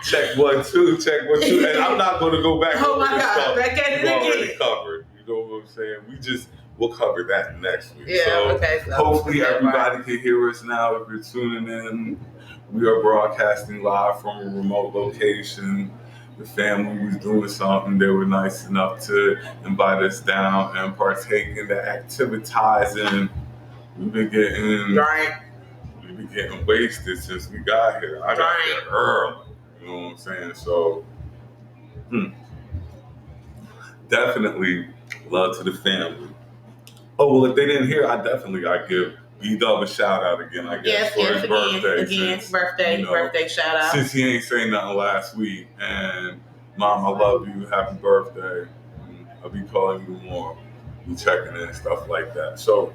Check 1, 2, check 1, 2. And I'm not going to go back Oh over my this God, stuff back at it we've already again. covered. You know what I'm saying? We'll cover that next week. Yeah, so okay. So hopefully everybody can hear us now if you're tuning in. We are broadcasting live from a remote location. The family was doing something. They were nice enough to invite us down and partake in the activitizing. We've been getting wasted since we got here. I got here early. You know what I'm saying? So, definitely love to the family. Oh, well, if they didn't hear, I give B-Dub a shout out again, I guess, for his birthday. Birthday shout out. Since he ain't saying nothing last week. And Mom, I love you. Happy birthday. I'll be calling you more. Be checking in and stuff like that. So,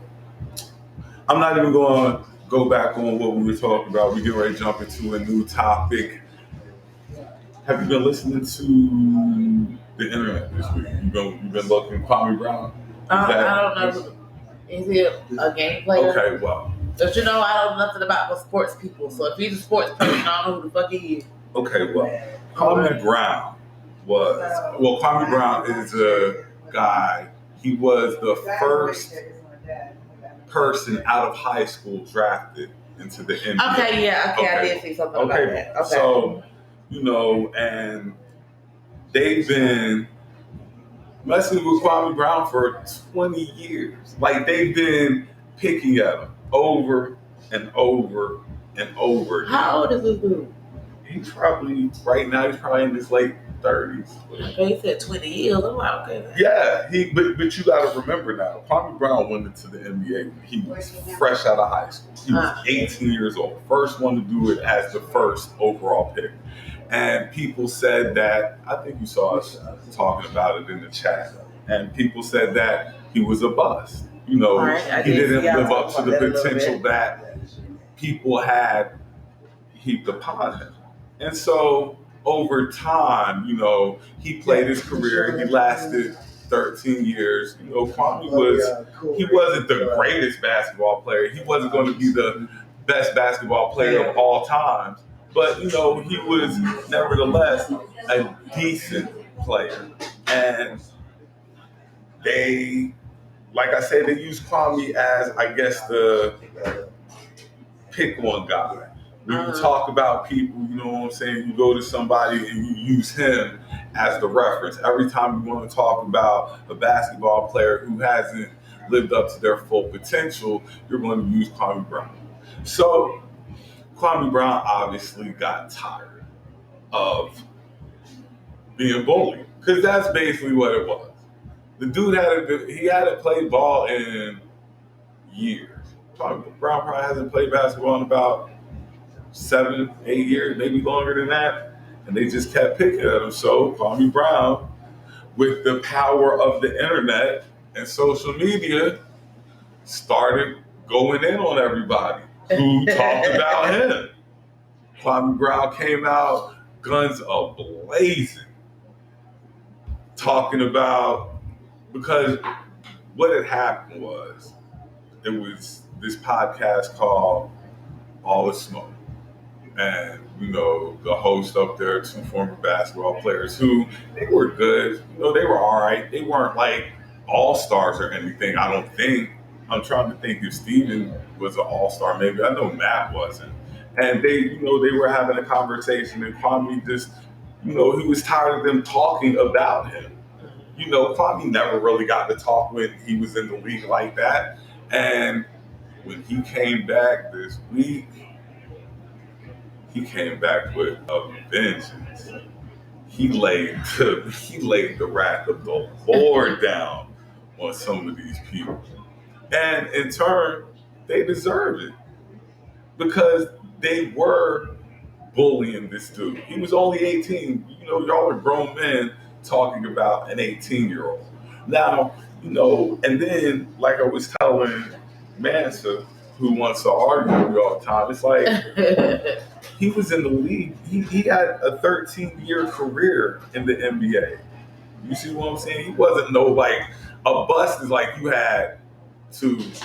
I'm not even going to go back on what we were talking about. We get ready to jump into a new topic. Have you been listening to the internet this week? You've been looking Kwame Brown? I don't know. Is he a game player? Okay, well. But I don't know nothing about sports people. So if he's a sports person, I don't know who the fuck he is. Okay, well. Kwame Brown Kwame Brown is a guy. He was the first person out of high school drafted into the NBA. Okay, yeah, I did see something about that. Okay. So, and they've been messing with Kwame Brown for 20 years. Like, they've been picking at him over and over and over again. How old is this dude? Right now, he's probably in his late 30s. Okay, he said 20 years. I'm like, okay. Yeah, but you got to remember now, Kwame Brown went into the NBA when he was fresh out of high school. He was 18 years old, first one to do it as the first overall pick. And people said that, I think you saw us talking about it in the chat, and people said that he was a bust. He didn't live up to the potential that people had heaped upon him. And so over time, he played his career. He lasted 13 years. Kwame wasn't the greatest basketball player. He wasn't going to be the best basketball player of all times. But, he was nevertheless a decent player. And they used Kwame as, I guess, the pick one guy. When you talk about people, you know what I'm saying, you go to somebody and you use him as the reference. Every time you want to talk about a basketball player who hasn't lived up to their full potential, you're going to use Kwame Brown. So Kwame Brown obviously got tired of being bullied, because that's basically what it was. The dude hadn't played ball in years. Kwame Brown probably hasn't played basketball in about 7, 8 years, maybe longer than that, and they just kept picking at him. So Kwame Brown, with the power of the internet and social media, started going in on everybody who talked about him. Kwame Brown came out guns a-blazing, talking about, because what had happened was, it was this podcast called All the Smoke. And, the host up there, 2 former basketball players who, they were good. They were all right. They weren't like all-stars or anything, I don't think. I'm trying to think if Steven was an all-star, maybe. I know Matt wasn't. And they were having a conversation, and Kwame just, he was tired of them talking about him. Kwame never really got to talk when he was in the league like that. And when he came back this week, he came back with a vengeance. He laid the wrath of the Lord down on some of these people. And in turn, they deserved it, because they were bullying this dude. He was only 18. Y'all are grown men talking about an 18-year-old. Now, and then, like I was telling Mansa, who wants to argue with me all the time, it's like, he was in the league. He had a 13-year career in the NBA. You see what I'm saying? He wasn't a bust is like you had 2 years.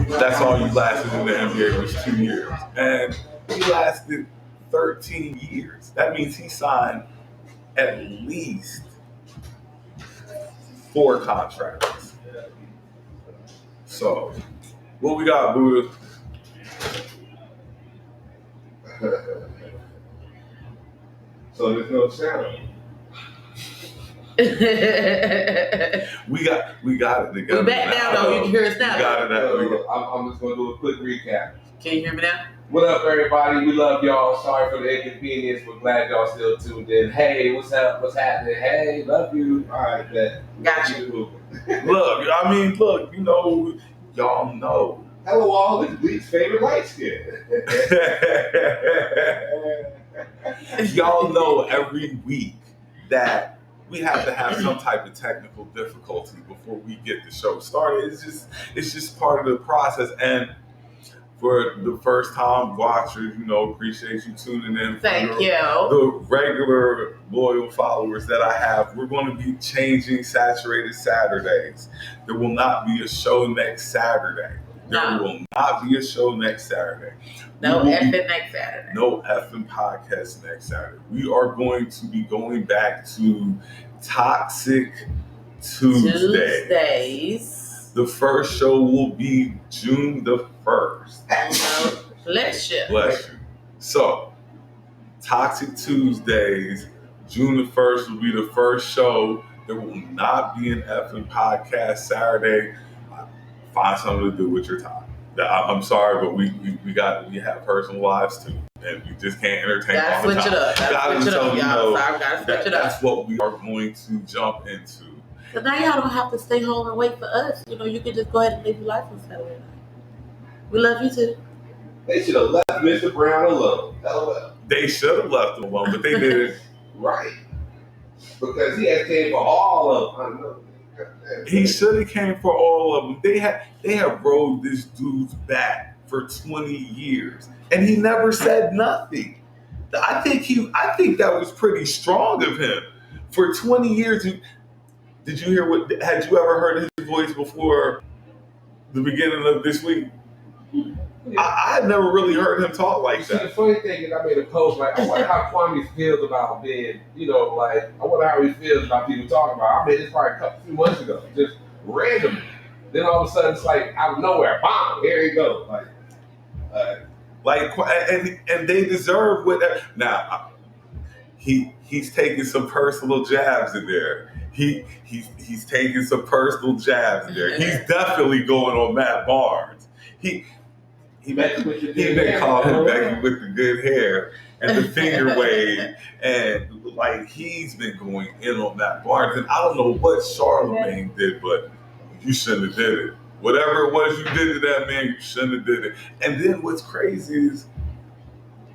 That's all you lasted in the NBA was 2 years. And he lasted 13 years. That means he signed at least 4 contracts. So, what we got, Budha? So there's no channel. we got it together. We back now, though. You can hear us now. We got it now. I'm just gonna do a quick recap. Can you hear me now? What up, everybody? We love y'all. Sorry for the inconvenience. We're glad y'all still tuned in. Hey, what's up? What's happening? Hey, love you. All right, bet. Gotcha. Look, You know, y'all know. hello, all. It's Bleak's favorite light skin. Y'all know every week that we have to have some type of technical difficulty before we get the show started. It's just part of the process. And for the first time watchers, appreciate you tuning in. Thank you. The regular loyal followers that I have, we're going to be changing Saturated Saturdays. There will not be a show next Saturday. There will not be a show next Saturday. No effing next Saturday. No effing podcast next Saturday. We are going to be going back to Toxic Tuesdays. The first show will be June the 1st. Bless you. Bless you. So, Toxic Tuesdays, June the 1st will be the first show. There will not be an effing podcast Saturday. Find something to do with your time. I'm sorry, but we have personal lives too, and we just can't entertain all the time. Gotta switch it up, y'all. Sorry, gotta switch it up. That's what we are going to jump into. So now y'all don't have to stay home and wait for us. You can just go ahead and live your life on Saturday night. We love you too. They should have left Mr. Brown alone. LOL. They should have left him alone, but they didn't. Right. Because he has came for all of them. He should have came for all of them. They have rode this dude's back for 20 years, and he never said nothing. I think that was pretty strong of him. For 20 years, did you hear had you ever heard his voice before the beginning of this week? I had never really heard him talk like that. The funny thing is, I made a post I wonder how Kwame feels about being, I wonder how he feels about people talking about. I made this probably a few months ago, just randomly. Then all of a sudden, it's like out of nowhere, bam, here he goes. And they deserve what. Now, he's taking some personal jabs in there. He's taking some personal jabs in there. He's definitely going on Matt Barnes. He been calling him Becky with the good hair and the finger wave, and he's been going in on Matt Barnes. And I don't know what Charlamagne did, but you shouldn't have did it. Whatever it was you did to that man, you shouldn't have did it. And then what's crazy is,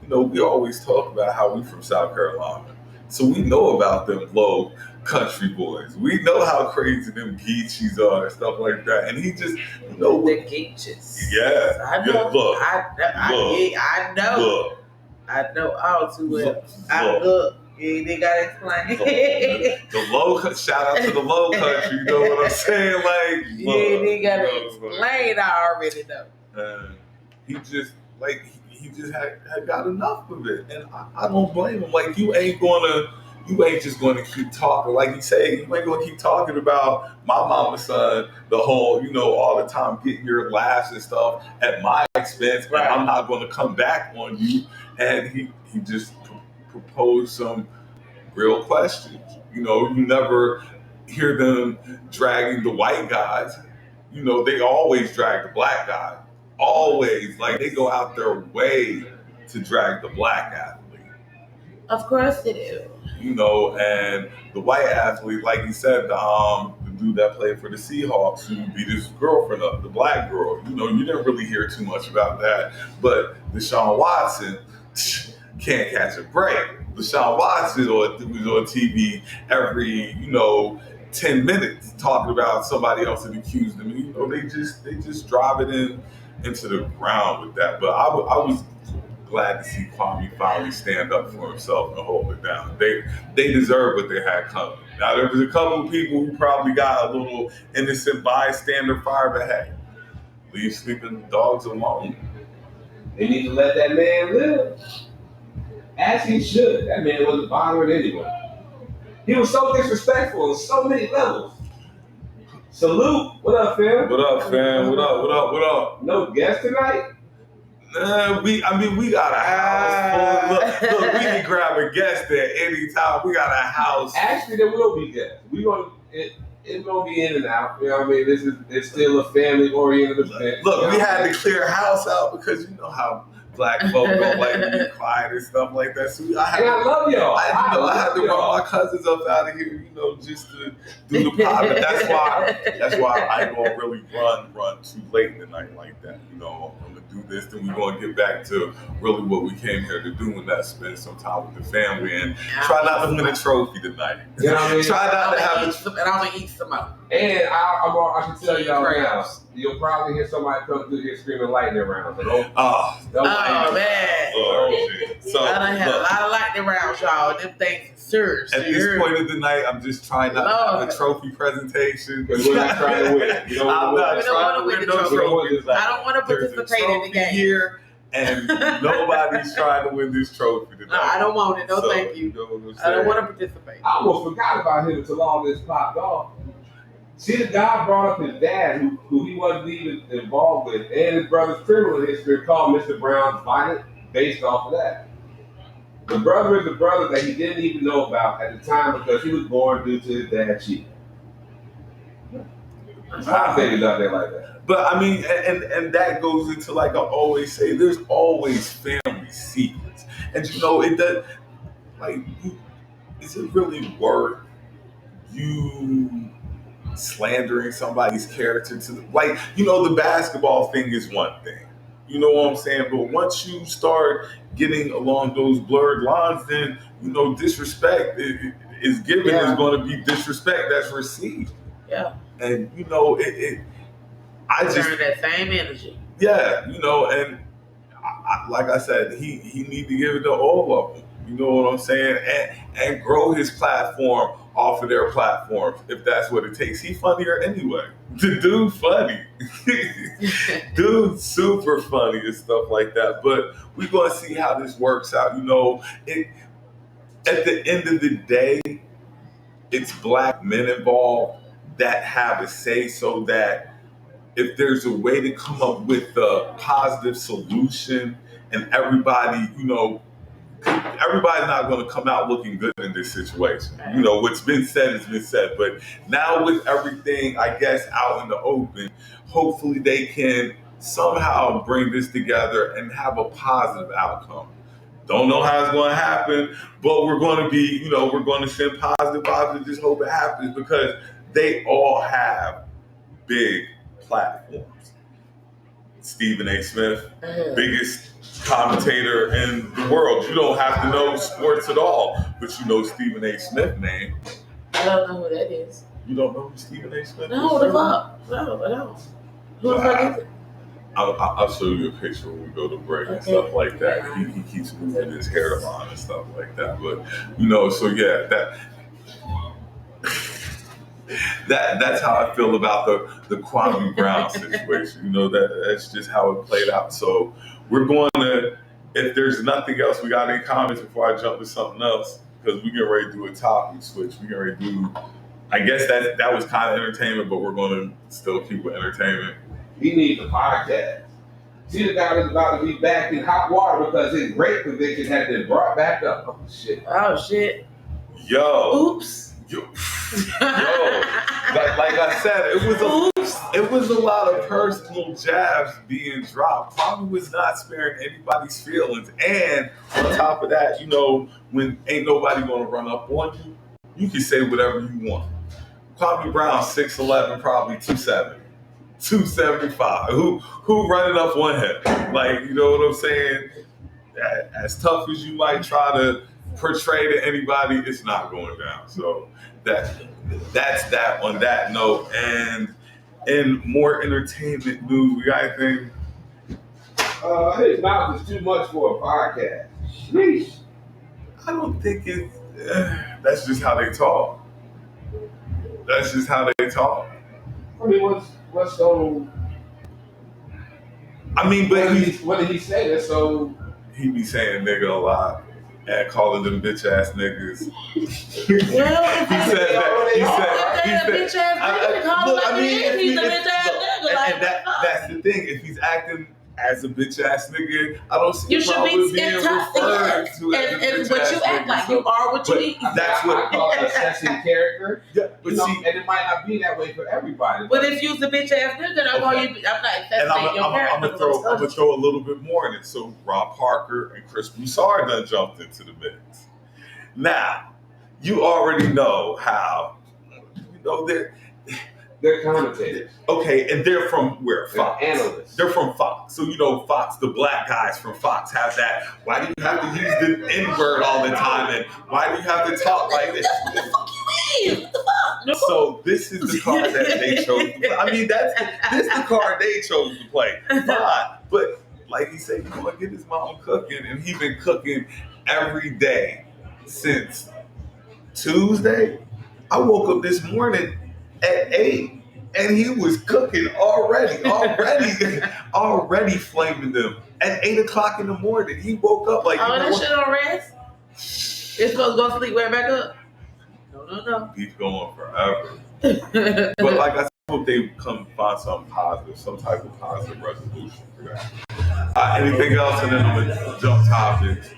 we always talk about how we from South Carolina, so we know about them low country boys. We know how crazy them geechies are and stuff like that. And he just, the geechies. Yeah. I know. Look. I know. Look. I know all too well. Look. They gotta explain. The low, shout out to the low country. You know what I'm saying? They gotta explain. I already know. He just had got enough of it, and I don't blame him. You ain't just going to keep talking. Like you say, you ain't going to keep talking about my mama's son the whole, all the time, getting your laughs and stuff at my expense. Right. And I'm not going to come back on you. And he just proposed some real questions. You never hear them dragging the white guys. They always drag the black guy. Always. They go out their way to drag the black athlete. Of course they do. And the white athlete, like he said, the dude that played for the Seahawks who beat his girlfriend up, the black girl, you didn't really hear too much about that. But Deshaun Watson can't catch a break. Deshaun Watson was on TV every, 10 minutes talking about somebody else that accused him. They just drive it into the ground with that. But I was glad to see Kwame finally stand up for himself and hold it down. They deserve what they had coming. Now, there was a couple of people who probably got a little innocent bystander fire, but hey, leave sleeping dogs alone. They need to let that man live. As he should. That man wasn't bothering anyone. He was so disrespectful on so many levels. Salute. What up, fam? What up, fam? What up? What up? What up? No guest tonight? We got a house full. Look, we can grab a guest there anytime. We got a house. Actually, there will be guests. It's gonna be in and out. You know what I mean? It's still a family-oriented event. Look, we had to clear house out because you know how black folk don't like to be quiet and stuff like that. So I love y'all. I had to run my cousins up out of here, just to do the pop. But that's why I don't really run too late in the night like that. I'm gonna do this, then we're gonna get back to really what we came here to do, and that's spend some time with the family and try not to win a trophy tonight. You know what I mean? Try not to have and I'm gonna eat some more. And I can tell y'all now, you'll probably hear somebody come through here screaming lightning rounds. So don't man. Oh, shit. So, I done had a lot of lightning rounds, y'all. Them things serious. At this point of the night, I'm just trying not to have a trophy presentation. Because we're not trying to win. You I'm not trying to win the trophy. I don't want to participate in the game here, and nobody's trying to win this trophy tonight. No, I don't want it. No, thank you. I don't want to participate. I almost forgot about him until all this popped off. See, the guy brought up his dad, who he wasn't even involved with, and his brother's criminal history, called Mr. Brown's violent, based off of that. The brother is a brother that he didn't even know about at the time because he was born due to his dad cheating. There's a lot of babies out there like that. But I mean, and that goes into, like I always say, there's always family secrets. And it does, is it really worth you slandering somebody's character to the basketball thing is one thing. You know what I'm saying? But once you start getting along those blurred lines, then, disrespect is given is going to be disrespect that's received. Yeah. And, I just turn that same energy. Yeah, and like I said, he need to give it to all of them. You know what I'm saying? And grow his platform off of their platforms if that's what it takes. He funnier anyway. The dude funny. Dude super funny and stuff like that. But we're going to see how this works out. At the end of the day, it's black men involved that have a say, so that if there's a way to come up with a positive solution and everybody, everybody's not going to come out looking good in this situation. What's been said has been said. But now with everything, I guess, out in the open, hopefully they can somehow bring this together and have a positive outcome. Don't know how it's going to happen, but we're going to we're going to send positive vibes and just hope it happens because they all have big platforms. Stephen A. Smith, biggest commentator in the world. You don't have to know sports at all, but you know Stephen A. Smith's name. I don't know who that is. You don't know who Stephen A. Smith is? No, the fuck? No, I don't. Who the fuck is it? I'll show you a picture when we go to break and stuff like that. He keeps moving his hairline and stuff like that. But, so yeah, that's how I feel about the Kwame Brown situation. That's just how it played out. So we're going to, if there's nothing else, we got any comments before I jump to something else? Because we get ready to do a topic switch. We get ready to do, I guess that was kind of entertainment, but we're going to still keep with entertainment. He needs a podcast. See, the guy is about to be back in hot water because his rape conviction had been brought back up. Oh, shit. Yo. Oops. Yo. Like I said, it was a lot of personal jabs being dropped. Kwame was not sparing anybody's feelings. And on top of that, when ain't nobody gonna run up on you, you can say whatever you want. Kwame Brown, 6'11", probably 270. 275. Who running up on him? You know what I'm saying? As tough as you might try to portray to anybody, it's not going down. So that's that on that note. And in more entertainment news, we got anything? His mouth is too much for a podcast. Sheesh. I don't think it's. That's just how they talk. That's just how they talk. I mean, what's so? I mean, but what did he say? That's so. He be saying nigga a lot. and calling them bitch ass niggas. Well, He said that. if they're a bitch ass nigga, call him like he is. He's a bitch ass nigga. Like, And that's the thing. If he's acting as a bitch ass nigga, I don't see you a should problem with be being in touch. referred Yes. to as a And bitch what ass you act nigga. like, So- you are what you but eat. that's I what. call it assessing character. Yeah, but You know, see, and it might not be that way for everybody. But if you's a bitch ass nigga, then I call you. I'm not and assessing your character. I'm gonna throw a little bit more in it. So Rob Parker and Chris Broussard done jumped into the mix. Now, you already know how. they're commentators. Okay, and they're from where? Fox. They're analysts. They're from Fox. So, Fox, the black guys from Fox have that. Why do you have to use the N-word all the time? And why do you have to talk like this? What the fuck you mean? What the fuck? So this is the card that they chose to play. I mean, this is the card they chose to play. Fine. But like he said, you want to get his mom cooking, and he been cooking every day since Tuesday. I woke up this morning at 8, and he was cooking already flaming them at 8 o'clock in the morning. He woke up like, that shit on rest. It's supposed to go sleep right back up. No. He's going forever. But like I said, I hope they come find something positive, some type of positive resolution for that. Anything else, and then I'm gonna jump topics.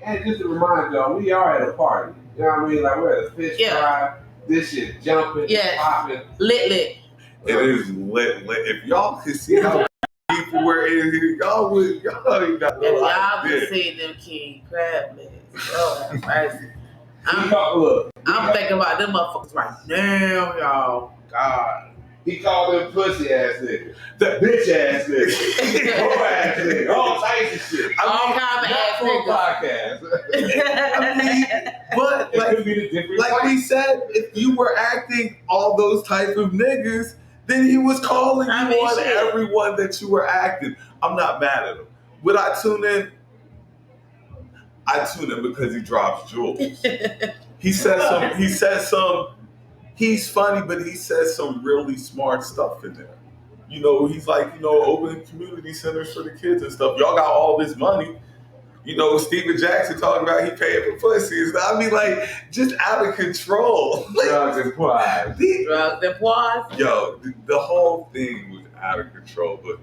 And just to remind y'all, we are at a party. You know what I mean? Like we're at a fish fry. This shit jumping, popping. Lit. It is lit. If y'all could see how people were in here, y'all ain't got no Y'all idea. can see them king crab legs. Oh, have mercy. Look, I'm thinking about them motherfuckers right now, y'all. God. he called them pussy ass niggas, the bitch ass niggas, whore ass niggas, all types of shit. All kinds of ass podcast. But It could be the different. like we said, if you were acting all those type of niggas, then he was calling you on everyone that you were acting. I'm not mad at him. Would I tune in? I tune in because he drops jewels. He says some. He's funny, but he says some really smart stuff in there. He's like, open community centers for the kids and stuff. Y'all got all this money. Steven Jackson talking about he paying for pussies. I mean, like, just out of control. Drugs and pride. Drugs and poise. Yo, the whole thing was out of control. But